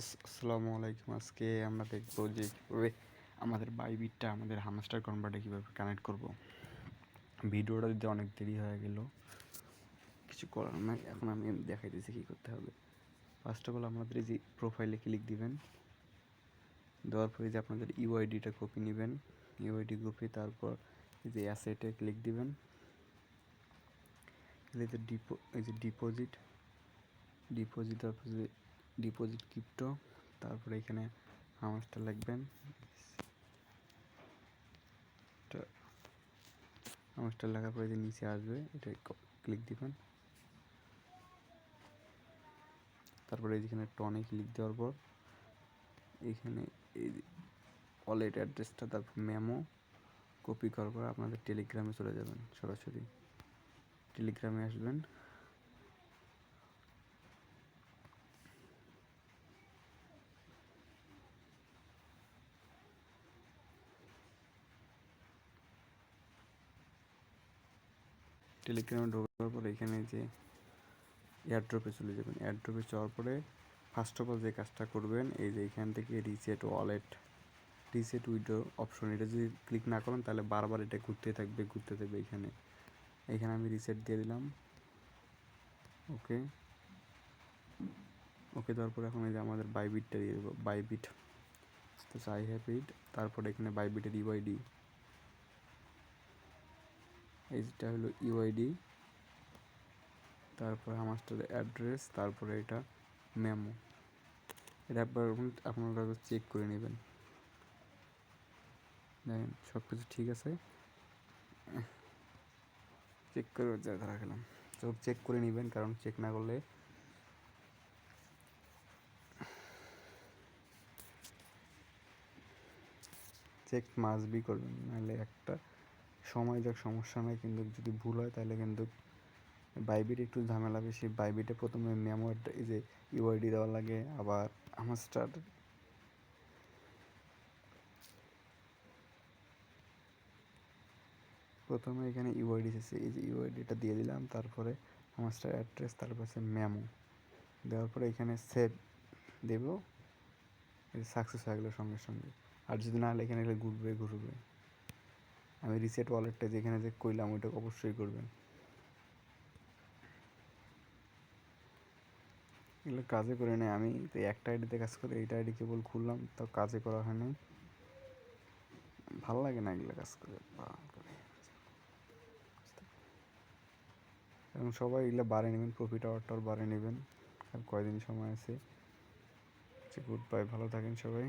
আসসালামু আলাইকুম। আজকে আমরা দেখবো যে কীভাবে আমাদের বাইবিটটা আমাদের হামস্টার কনভার্টে কীভাবে কানেক্ট করব। ভিডিওটা দিতে অনেক দেরি হয়ে গেল, কিছু করার নাই। এখন আমি দেখাই দিয়েছি কী করতে হবে। ফার্স্ট অফ অল আপনাদের এই যে প্রোফাইলে ক্লিক দিবেন, দেওয়ার পরে যে আপনাদের ইউআইডিটা কপি নেবেন, ইউআইডি কপি, তারপর এই যে অ্যাসেটে ক্লিক দিবেন, এই যে ডিপোজিট, তারপর যে ডিপোজিট ক্রিপ্টো, তারপরে এখানে হামাসটা লিখবেন, হামাসটা লেখার পরে যে নিচে আসবে এটা ক্লিক দিবেন। তারপরে এইখানে টনে ক্লিক দেওয়ার পর এইখানে এই ওয়ালেট অ্যাড্রেসটা, তারপর মেমো কপি করার পর আপনাদের টেলিগ্রামে চলে যাবেন, সরাসরি টেলিগ্রামে আসবেন। টেলিগ্রামে ঢোকার পর এখানে যে এয়ারড্রপে চলে যাবেন। এয়ারড্রপে যাওয়ার পরে ফার্স্ট অফ অল যে কাজটা করবেন, এই যে এখান থেকে reset wallet, reset withdraw option, এটা যদি ক্লিক না করেন তাহলে বারবার এটা ঘুরতে থাকবে। এখানে আমি রিসেট দিয়ে দিলাম। ওকে দেওয়ার পরে এখন এই যে আমাদের বাইবিটটা দিয়ে দেবো। বাইবিট তো আই হ্যাভ ইট। তারপরে এখানে বাইবিটের ইউআইডি, এইটা হলো ইউআইডি, তারপরে আমাদের অ্যাড্রেস, তারপরে এটা মেমো। এটা একবার আপনারা চেক করে নেবেন, দেখেন সব কিছু ঠিক আছে। চেক করে ধরা গেলাম, সব চেক করে নেবেন, কারণ চেক না করলে চেক মাস্ট বি করবেন, নাহলে একটা সময় যাক সমস্যা নয়, কিন্তু যদি ভুল হয় তাহলে কিন্তু বাইবিট একটু ঝামেলা বেশি। বাইবিটে প্রথমে মেমো এই যে ইউআইডি দেওয়া লাগে, আবার হামাস্টার প্রথমে এখানে ইউআইডি এসেছে, এই যে ইউআইডিটা দিয়ে দিলাম, তারপরে হামাস্টার অ্যাড্রেস, তারপরে মেমো দেওয়ার পরে এখানে সেভ দেব। এটা সাকসেস হয়ে গেলো সঙ্গে সঙ্গে। আর যদি না হলে এখানে ঘুরবে। আমি রিসেট ওয়ালেটটা যেখানে যে কইলাম ওইটা অবশ্যই করবেন। এগুলো কাজে করে নেই, আমি তো একটা আইডিতে কাজ করি, এইটা আইডি কেবল খুললাম, তাও কাজে করা হয় নাই। ভালো লাগে না এগুলো কাজ করে, এবং সবাই এগুলো বাড়ে নেবেন, প্রফিট আওয়ারটাও বাড়ে নেবেন। আর কয়দিন সময় আছে। গুড বাই, ভালো থাকেন সবাই।